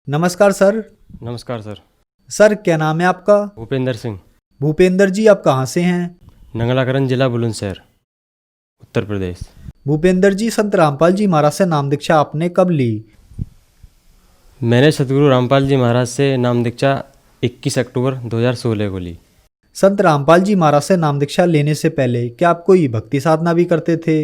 नमस्कार सर। नमस्कार sir. Sir क्या नाम है आपका? भूपेंद्र सिंह। भूपेंद्र जी, आप कहाँ से हैं? नंगलाकरण जिला बुलंदशहर, उत्तर प्रदेश। भूपेंद्र जी, संत रामपाल जी महाराज से नाम दीक्षा आपने कब ली? मैंने सतगुरु रामपाल जी महाराज से नाम दीक्षा 21 अक्टूबर 2016 को ली। संत रामपाल जी महाराज से नाम दीक्षा लेने से पहले क्या आप कोई भक्ति साधना भी करते थे?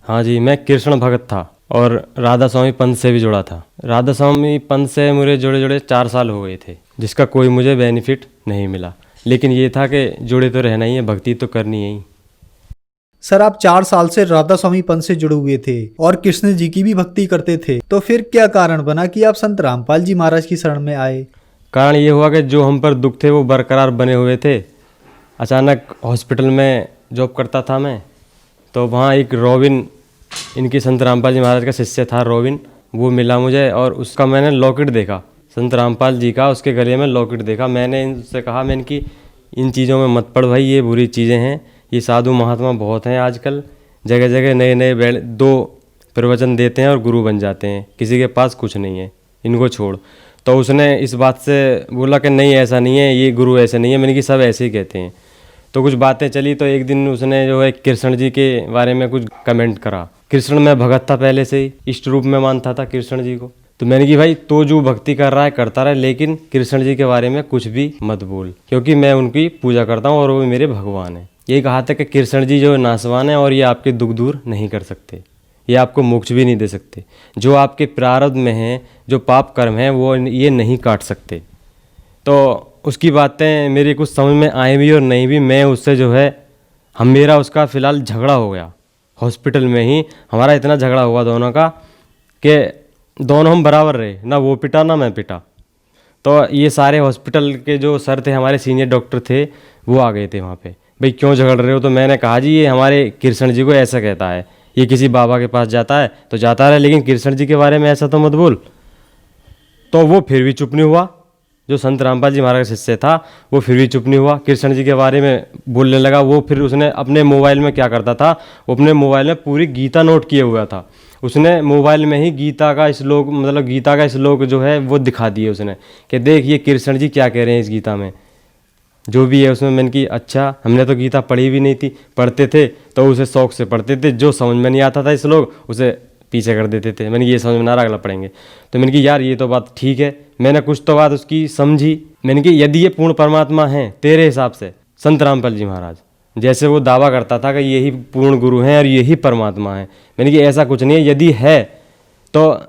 हाँ जी, मैं कृष्ण भगत था और राधा स्वामी पंथ से भी जुड़ा था। राधा स्वामी पंथ से मुझे जुड़े जुड़े 4 साल हो गए थे, जिसका कोई मुझे बेनिफिट नहीं मिला। लेकिन ये था कि जुड़े तो रहना ही है, भक्ति तो करनी है ही। सर आप 4 साल से राधा स्वामी पंथ से जुड़े हुए थे और कृष्ण जी की भी भक्ति करते थे, तो फिर क्या कारण बना कि आप संत रामपाल जी महाराज की शरण में आए? कारण ये हुआ कि जो हम पर दुख थे वो बरकरार बने हुए थे। अचानक हॉस्पिटल में जॉब करता था मैं, तो वहाँ एक रॉबिन, इनकी संत रामपाल जी महाराज का शिष्य था रॉबिन, वो मिला मुझे और उसका मैंने लॉकेट देखा, संत रामपाल जी का उसके गले में लॉकेट देखा। मैंने इनसे कहा, मैंने कि इन चीज़ों में मत पड़ भाई, ये बुरी चीज़ें हैं। ये साधु महात्मा बहुत हैं आजकल, जगह जगह नए नए 2 प्रवचन देते हैं और गुरु बन जाते हैं, किसी के पास कुछ नहीं है, इनको छोड़। तो उसने इस बात से बोला कि नहीं ऐसा नहीं है, ये गुरु ऐसे नहीं है। मैंने कि सब ऐसे ही कहते हैं। तो कुछ बातें चली, तो एक दिन उसने जो है कृष्ण जी के बारे में कुछ कमेंट करा। कृष्ण में भगत था पहले से ही, इष्ट रूप में मानता था कृष्ण जी को। तो मैंने कि भाई तो जो भक्ति कर रहा है करता रहे, लेकिन कृष्ण जी के बारे में कुछ भी मत बोल, क्योंकि मैं उनकी पूजा करता हूँ और वो मेरे भगवान हैं। यही कहा था कि कृष्ण जी जो नासवान है और ये आपके दुख दूर नहीं कर सकते, ये आपको मोक्ष भी नहीं दे सकते। जो आपके प्रारब्ध में हैं, जो पाप कर्म हैं, वो ये नहीं काट सकते। तो उसकी बातें मेरी कुछ समझ में आई भी और नहीं भी। मैं उससे जो है मेरा उसका फ़िलहाल झगड़ा हो गया हॉस्पिटल में ही। हमारा इतना झगड़ा हुआ दोनों का कि दोनों हम बराबर रहे, ना वो पिटा ना मैं पिटा। तो ये सारे हॉस्पिटल के जो सर थे, हमारे सीनियर डॉक्टर थे, वो आ गए थे वहाँ पे। भाई क्यों झगड़ रहे हो? तो मैंने कहा जी ये हमारे कृष्ण जी को ऐसा कहता है, ये किसी बाबा के पास जाता है तो जाता रहे, लेकिन कृष्ण जी के बारे में ऐसा तो मत बोल। तो वो फिर भी चुप नहीं हुआ। जो संत रामपाल जी महाराज का शिष्य था वो फिर भी चुप नहीं हुआ, कृष्ण जी के बारे में बोलने लगा। वो फिर उसने अपने मोबाइल में क्या करता था, वो अपने मोबाइल में पूरी गीता नोट किए हुआ था। उसने मोबाइल में ही गीता का श्लोक, मतलब गीता का श्लोक जो है वो दिखा दिए उसने कि देख ये कृष्ण जी क्या कह रहे हैं इस गीता में, जो भी है उसमें। मैंने कि अच्छा, हमने तो गीता पढ़ी भी नहीं थी, पढ़ते थे तो उसे शौक से पढ़ते थे, जो समझ में नहीं आता था श्लोक उसे पीछे कर देते थे। मैंने ये समझ में ना रहा, अगला पढ़ेंगे। तो मैंने कि यार ये तो बात ठीक है, मैंने कुछ तो बात उसकी समझी। मैंने कि यदि ये पूर्ण परमात्मा हैं तेरे हिसाब से, संत रामपाल जी महाराज जैसे वो दावा करता था कि यही पूर्ण गुरु हैं और यही परमात्मा है, मैंने कि ऐसा कुछ नहीं है। यदि है तो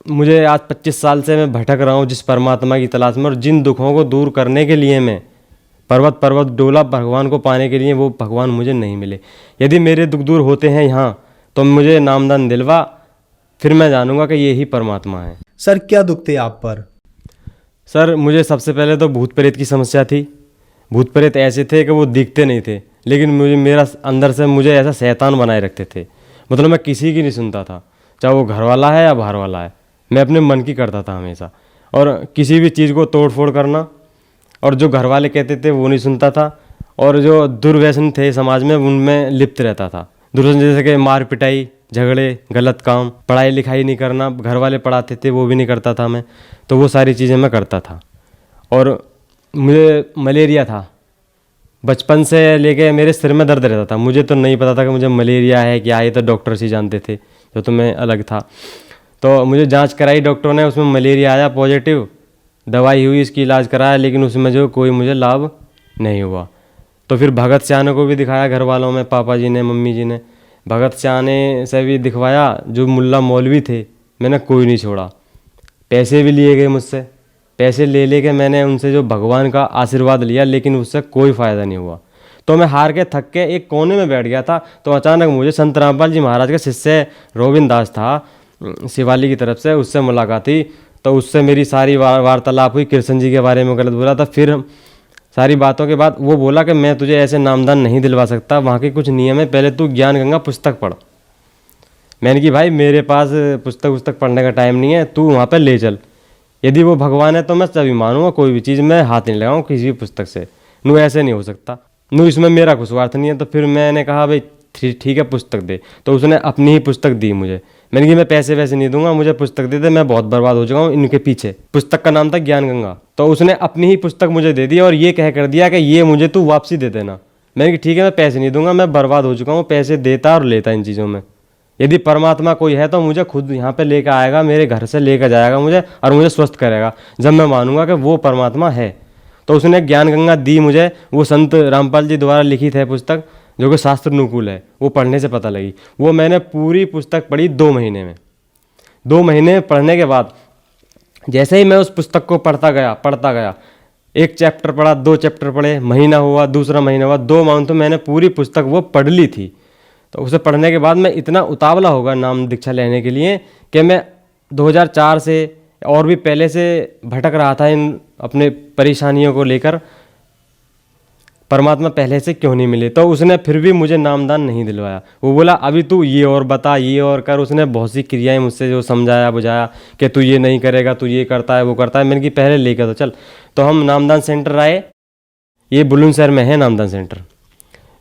मुझे आज 25 साल से मैं भटक रहा हूँ जिस परमात्मा की तलाश में, और जिन दुखों को दूर करने के लिए मैं पर्वत पर्वत डोला भगवान को पाने के लिए, वो भगवान मुझे नहीं मिले। यदि मेरे दुख दूर होते हैं यहाँ तो मुझे नामदान दिलवा, फिर मैं जानूंगा कि ये ही परमात्मा है। सर क्या दुख थे आप पर? सर मुझे सबसे पहले तो भूत प्रेत की समस्या थी। भूत प्रेत ऐसे थे कि वो दिखते नहीं थे, लेकिन मुझे मेरा अंदर से मुझे ऐसा शैतान बनाए रखते थे। मतलब मैं किसी की नहीं सुनता था, चाहे वो घर वाला है या बाहर वाला है, मैं अपने मन की करता था हमेशा। और किसी भी चीज़ को तोड़ फोड़ करना, और जो घर वाले कहते थे वो नहीं सुनता था। और जो दुर्व्यसन थे समाज में उनमें लिप्त रहता था। दुर्व्यसन जैसे कि मार पिटाई, झगड़े, गलत काम, पढ़ाई लिखाई नहीं करना, घर वाले पढ़ाते थे वो भी नहीं करता था मैं, तो वो सारी चीज़ें मैं करता था। और मुझे मलेरिया था, बचपन से लेके मेरे सिर में दर्द रहता था। मुझे तो नहीं पता था कि मुझे मलेरिया है क्या, ये तो डॉक्टर ही जानते थे, जो तो मैं अलग था। तो मुझे जांच कराई डॉक्टरों ने, उसमें मलेरिया आया पॉजिटिव। दवाई हुई, इसकी इलाज कराया, लेकिन उसमें जो कोई मुझे लाभ नहीं हुआ। तो फिर भगत सियाने को भी दिखाया, घर वालों में, पापा जी ने, मम्मी जी ने। भगत सियाने से भी दिखवाया, जो मुल्ला मौलवी थे, मैंने कोई नहीं छोड़ा। पैसे भी लिए गए मुझसे, पैसे ले लेके मैंने उनसे जो भगवान का आशीर्वाद लिया, लेकिन उससे कोई फ़ायदा नहीं हुआ। तो मैं हार के थक के एक कोने में बैठ गया था। तो अचानक मुझे संत रामपाल जी महाराज के शिष्य रोविंद दास था शिवाली की तरफ से, उससे मुलाकात हुई। तो उससे मेरी सारी वार्तालाप हुई, कृष्ण जी के बारे में गलत बोला था। फिर सारी बातों के बाद वो बोला कि मैं तुझे ऐसे नामदान नहीं दिलवा सकता, वहाँ के कुछ नियम है, पहले तू ज्ञान गंगा पुस्तक पढ़। मैंने कि भाई मेरे पास पुस्तक पढ़ने का टाइम नहीं है, तू वहाँ पे ले चल। यदि वो भगवान है तो मैं तभी मानूंगा, कोई भी चीज़ मैं हाथ नहीं लगाऊँ किसी भी पुस्तक से। नू ऐसे नहीं हो सकता, नू इसमें मेरा कुछ स्वार्थ नहीं है। तो फिर मैंने कहा भाई ठीक है पुस्तक दे। तो उसने अपनी ही पुस्तक दी मुझे। मैंने कि मैं पैसे वैसे नहीं दूंगा, मुझे पुस्तक दे दे, मैं बहुत बर्बाद हो चुका हूँ इनके पीछे। पुस्तक का नाम था ज्ञान गंगा। तो उसने अपनी ही पुस्तक मुझे दे दी और ये कह कर दिया कि ये मुझे तू वापसी दे देना। मैंने कि ठीक है, मैं पैसे नहीं दूंगा, मैं बर्बाद हो चुका हूँ, पैसे देता और लेता इन चीज़ों में। यदि परमात्मा कोई है तो मुझे खुद यहाँ पे लेकर आएगा, मेरे घर से लेकर जाएगा मुझे और मुझे स्वस्थ करेगा, जब मैं मानूंगा कि वो परमात्मा है। तो उसने ज्ञान गंगा दी मुझे, वो संत रामपाल जी द्वारा लिखित है पुस्तक, जो कि शास्त्र अनुकूल है, वो पढ़ने से पता लगी। वो मैंने पूरी पुस्तक पढ़ी 2 महीने में। 2 महीने पढ़ने के बाद जैसे ही मैं उस पुस्तक को पढ़ता गया, एक चैप्टर पढ़ा, 2 चैप्टर पढ़े, महीना हुआ, दूसरा महीना हुआ, 2 मंथ में मैंने पूरी पुस्तक वो पढ़ ली थी। तो उसे पढ़ने के बाद मैं इतना उतावला होगा नाम दीक्षा लेने के लिए कि मैं 2004 से और भी पहले से भटक रहा था इन अपने परेशानियों को लेकर, परमात्मा पहले से क्यों नहीं मिले। तो उसने फिर भी मुझे नामदान नहीं दिलवाया। वो बोला अभी तू ये और बता, ये और कर। उसने बहुत सी क्रियाएं मुझसे जो समझाया बुझाया कि तू ये नहीं करेगा, तू ये करता है, वो करता है। मैंने कि पहले लेकर तो चल। तो हम नामदान सेंटर आए, ये बुलंदशहर में है नामदान सेंटर।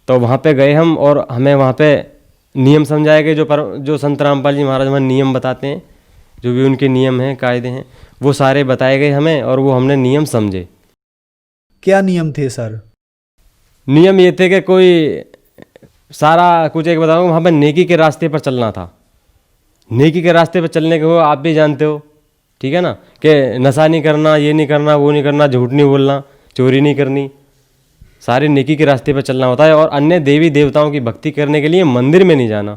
तो वहाँ पे गए हम और हमें वहाँ पे नियम समझाए गए, जो संत रामपाल जी महाराज वहाँ नियम बताते हैं, जो भी उनके नियम हैं, कायदे हैं, वो सारे बताए गए हमें और वो हमने नियम समझे। क्या नियम थे सर? नियम ये थे कि कोई सारा कुछ एक बताऊँगा, वहाँ पर नेकी के रास्ते पर चलना था। नेकी के रास्ते पर चलने के हो आप भी जानते हो, ठीक है ना, कि नशा नहीं करना, ये नहीं करना, वो नहीं करना, झूठ नहीं बोलना, चोरी नहीं करनी, सारे नेकी के रास्ते पर चलना होता है। और अन्य देवी देवताओं की भक्ति करने के लिए मंदिर में नहीं जाना,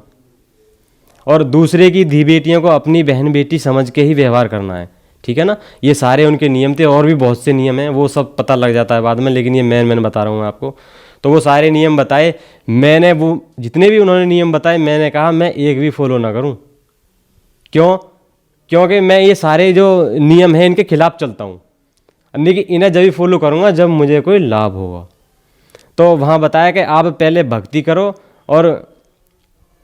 और दूसरे की धी बेटियों को अपनी बहन बेटी समझ के ही व्यवहार करना है, ठीक है ना। ये सारे उनके नियम थे, और भी बहुत से नियम हैं, वो सब पता लग जाता है बाद में, लेकिन ये मैंने बता रहा हूँ आपको। तो वो सारे नियम बताए मैंने, वो जितने भी उन्होंने नियम बताए, मैंने कहा मैं एक भी फॉलो ना करूँ। क्यों? क्योंकि मैं ये सारे जो नियम हैं इनके खिलाफ चलता हूँ, लेकिन इन्हें जब भी फॉलो करूँगा जब मुझे कोई लाभ होगा। तो वहाँ बताया कि आप पहले भक्ति करो, और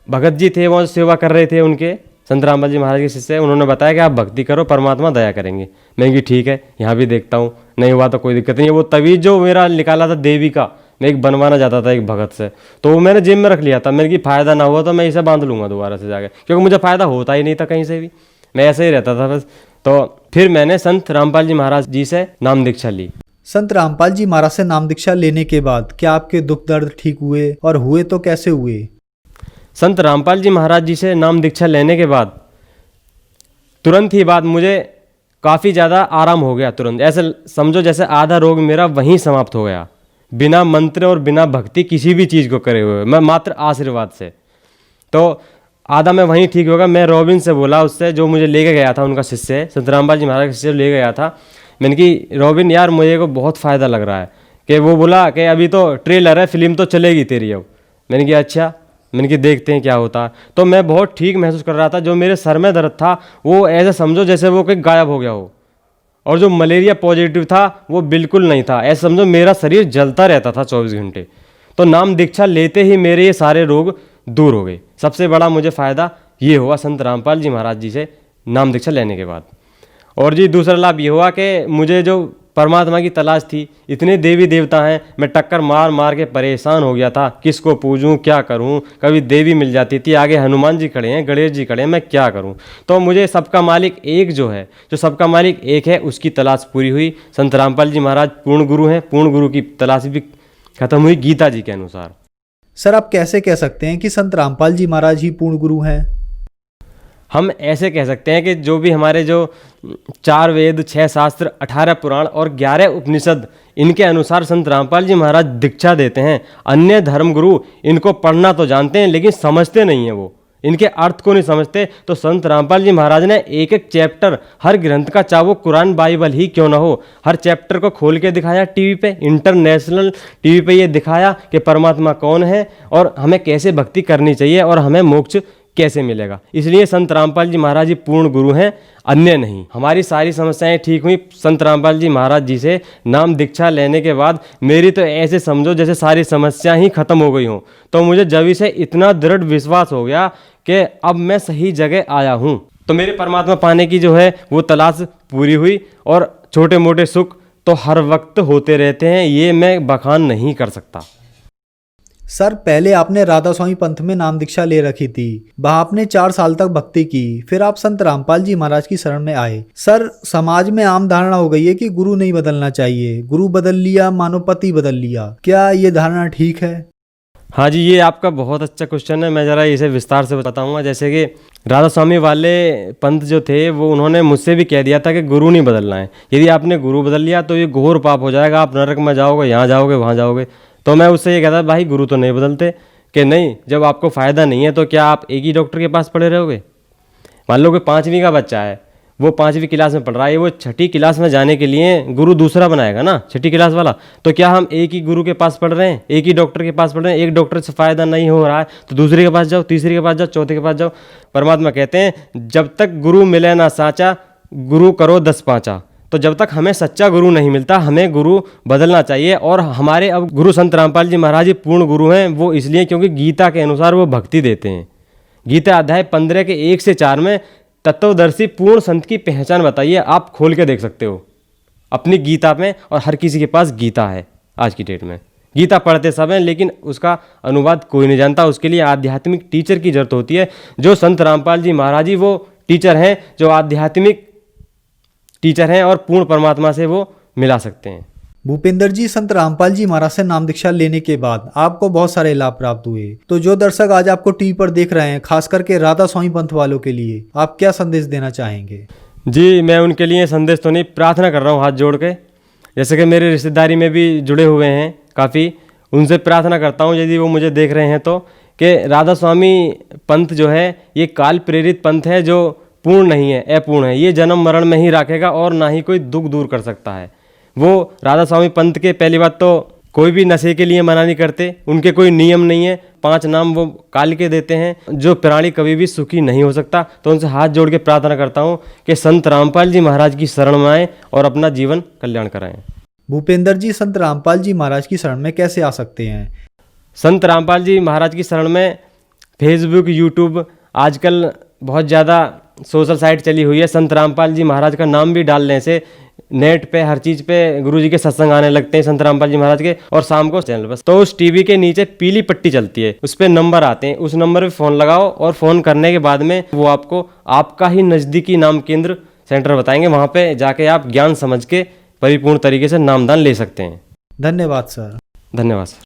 भगत जी थे वो सेवा कर रहे थे उनके, संत रामपाल जी महाराज के शिष्य, उन्होंने बताया कि आप भक्ति करो, परमात्मा दया करेंगे। मैं कि ठीक है, यहाँ भी देखता हूँ, नहीं हुआ तो कोई दिक्कत नहीं है। वो तवीज जो मेरा निकाला था देवी का, मैं एक बनवाना चाहता था एक भगत से, तो वो मैंने जेब में रख लिया था। मेरे की फ़ायदा ना हुआ तो मैं इसे बांध लूँगा दोबारा से जाकर, क्योंकि मुझे फ़ायदा होता ही नहीं था कहीं से भी, मैं ऐसे ही रहता था बस। तो फिर मैंने संत रामपाल जी महाराज जी से नाम दीक्षा ली। संत रामपाल जी महाराज से नाम दीक्षा लेने के बाद क्या आपके दुख दर्द ठीक हुए, और हुए तो कैसे हुए? संत रामपाल जी महाराज जी से नाम दीक्षा लेने के बाद तुरंत ही बाद मुझे काफ़ी ज़्यादा आराम हो गया। तुरंत ऐसे समझो जैसे आधा रोग मेरा वहीं समाप्त हो गया, बिना मंत्र और बिना भक्ति किसी भी चीज़ को करे हुए, मैं मात्र आशीर्वाद से। तो आधा मैं वहीं ठीक होगा। मैं रॉबिन से बोला, उससे जो मुझे लेके गया था, उनका शिष्य है, संत रामपाल जी महाराज के शिष्य ले गया था। मैंने कि रॉबिन यार मुझे को बहुत फ़ायदा लग रहा है, कि वो बोला कि अभी तो ट्रेलर है, फिल्म तो चलेगी तेरी अब। मैंने कहा अच्छा, मैंने कि देखते हैं क्या होता है। तो मैं बहुत ठीक महसूस कर रहा था। जो मेरे सर में दर्द था वो ऐसे समझो जैसे वो कहीं गायब हो गया हो, और जो मलेरिया पॉजिटिव था वो बिल्कुल नहीं था। ऐसे समझो मेरा शरीर जलता रहता था 24 घंटे। तो नाम दीक्षा लेते ही मेरे ये सारे रोग दूर हो गए। सबसे बड़ा मुझे फ़ायदा ये हुआ संत रामपाल जी महाराज जी से नाम दीक्षा लेने के बाद। और जी दूसरा लाभ ये हुआ कि मुझे जो परमात्मा की तलाश थी, इतने देवी देवता हैं, मैं टक्कर मार मार के परेशान हो गया था, किसको पूजूं, क्या करूं। कभी देवी मिल जाती थी, आगे हनुमान जी खड़े हैं, गणेश जी खड़े हैं, मैं क्या करूं। तो मुझे सबका मालिक एक जो है, जो सबका मालिक एक है, उसकी तलाश पूरी हुई। संत रामपाल जी महाराज पूर्ण गुरु हैं, पूर्ण गुरु की तलाश भी खत्म हुई गीता जी के अनुसार। सर आप कैसे कह सकते हैं कि संत रामपाल जी महाराज ही पूर्ण गुरु हैं? हम ऐसे कह सकते हैं कि जो भी हमारे जो 4 वेद, 6 शास्त्र, 18 पुराण और 11 उपनिषद, इनके अनुसार संत रामपाल जी महाराज दीक्षा देते हैं। अन्य धर्म गुरु इनको पढ़ना तो जानते हैं लेकिन समझते नहीं हैं, वो इनके अर्थ को नहीं समझते। तो संत रामपाल जी महाराज ने एक एक चैप्टर हर ग्रंथ का, चाहे वो कुरान बाइबल ही क्यों ना हो, हर चैप्टर को खोल के दिखाया टीवी पे, इंटरनेशनल टीवी पे ये दिखाया कि परमात्मा कौन है और हमें कैसे भक्ति करनी चाहिए और हमें मोक्ष कैसे मिलेगा। इसलिए संत रामपाल जी महाराज जी पूर्ण गुरु हैं, अन्य नहीं। हमारी सारी समस्याएं ठीक हुई संत रामपाल जी महाराज जी से नाम दीक्षा लेने के बाद। मेरी तो ऐसे समझो जैसे सारी समस्याएं ही खत्म हो गई हों। तो मुझे जब से इतना दृढ़ विश्वास हो गया कि अब मैं सही जगह आया हूँ। तो मेरे परमात्मा पाने की जो है वो तलाश पूरी हुई, और छोटे मोटे सुख तो हर वक्त होते रहते हैं, ये मैं बखान नहीं कर सकता। सर पहले आपने राधा स्वामी पंथ में नाम दीक्षा ले रखी थी, वहां आपने 4 साल तक भक्ति की, फिर आप संत रामपाल जी महाराज की शरण में आए। सर समाज में आम धारणा हो गई है कि गुरु नहीं बदलना चाहिए, गुरु बदल लिया मानो पति बदल लिया, क्या ये धारणा ठीक है? हाँ जी, ये आपका बहुत अच्छा क्वेश्चन है। मैं ज़रा इसे विस्तार से बताऊंगा। जैसे कि राधा स्वामी वाले पंथ जो थे वो उन्होंने मुझसे भी कह दिया था कि गुरु नहीं बदलना है, यदि आपने गुरु बदल लिया तो ये घोर पाप हो जाएगा, आप नरक में जाओगे, यहाँ जाओगे, वहाँ जाओगे। तो मैं उससे ये कहता भाई गुरु तो नहीं बदलते, कि नहीं, जब आपको फ़ायदा नहीं है तो क्या आप एक ही डॉक्टर के पास पड़े रहोगे? मान लो कि 5वीं का बच्चा है, वो 5वीं क्लास में पढ़ रहा है, वो 6ठी क्लास में जाने के लिए गुरु दूसरा बनाएगा ना, 6ठी क्लास वाला। तो क्या हम एक ही गुरु के पास पढ़ रहे हैं, एक ही डॉक्टर के पास पढ़ रहे हैं? एक डॉक्टर से फ़ायदा नहीं हो रहा है तो दूसरे के पास जाओ, तीसरे के पास जाओ, चौथे के पास जाओ। परमात्मा कहते हैं जब तक गुरु मिले ना साचा, गुरु करो 10 पाँचा। तो जब तक हमें सच्चा गुरु नहीं मिलता, हमें गुरु बदलना चाहिए। और हमारे अब गुरु संत रामपाल जी महाराज जी पूर्ण गुरु हैं, वो इसलिए क्योंकि गीता के अनुसार वो भक्ति देते हैं। गीता अध्याय 15 के 1 से 4 में तत्वदर्शी पूर्ण संत की पहचान बताइए, आप खोल के देख सकते हो अपनी गीता में। और हर किसी के पास गीता है आज की डेट में, गीता पढ़ते सब हैं, लेकिन उसका अनुवाद कोई नहीं जानता। उसके लिए आध्यात्मिक टीचर की जरूरत होती है। जो संत रामपाल जी महाराज जी वो टीचर हैं, जो आध्यात्मिक टीचर हैं और पूर्ण परमात्मा से वो मिला सकते हैं। भूपेंद्र जी, संत रामपाल जी महाराज से नाम दीक्षा लेने के बाद आपको बहुत सारे लाभ प्राप्त हुए, तो जो दर्शक आज आपको टीवी पर देख रहे हैं, खास करके राधा स्वामी पंथ वालों के लिए आप क्या संदेश देना चाहेंगे? जी, मैं उनके लिए संदेश तो नहीं, प्रार्थना कर रहा हूँ हाथ जोड़ के। जैसे कि मेरे रिश्तेदारी में भी जुड़े हुए हैं काफ़ी, उनसे प्रार्थना करता हूँ यदि वो मुझे देख रहे हैं तो, कि राधा स्वामी पंथ जो है ये काल प्रेरित पंथ है, जो पूर्ण नहीं है, अपूर्ण है। ये जन्म मरण में ही रखेगा और ना ही कोई दुख दूर कर सकता है। वो राधा स्वामी पंथ के पहली बात तो कोई भी नशे के लिए मना नहीं करते, उनके कोई नियम नहीं है, 5 नाम वो काल के देते हैं, जो प्राणी कभी भी सुखी नहीं हो सकता। तो उनसे हाथ जोड़ के प्रार्थना करता हूँ कि संत रामपाल जी महाराज की शरण में आएँ और अपना जीवन कल्याण कराएं। भूपेंद्र जी, संत रामपाल जी महाराज की शरण में कैसे आ सकते हैं? संत रामपाल जी महाराज की शरण में फेसबुक, यूट्यूब, आजकल बहुत ज़्यादा सोशल साइट चली हुई है। संत रामपाल जी महाराज का नाम भी डालने से नेट पे हर चीज़ पे गुरु जी के सत्संग आने लगते हैं संत रामपाल जी महाराज के। और शाम को चैनल बस, तो उस टीवी के नीचे पीली पट्टी चलती है, उस पर नंबर आते हैं, उस नंबर पे फ़ोन लगाओ और फ़ोन करने के बाद में वो आपको आपका ही नज़दीकी नाम केंद्र सेंटर बताएंगे। वहाँ पे जाके आप ज्ञान समझ के परिपूर्ण तरीके से नामदान ले सकते हैं। धन्यवाद सर। धन्यवाद सर।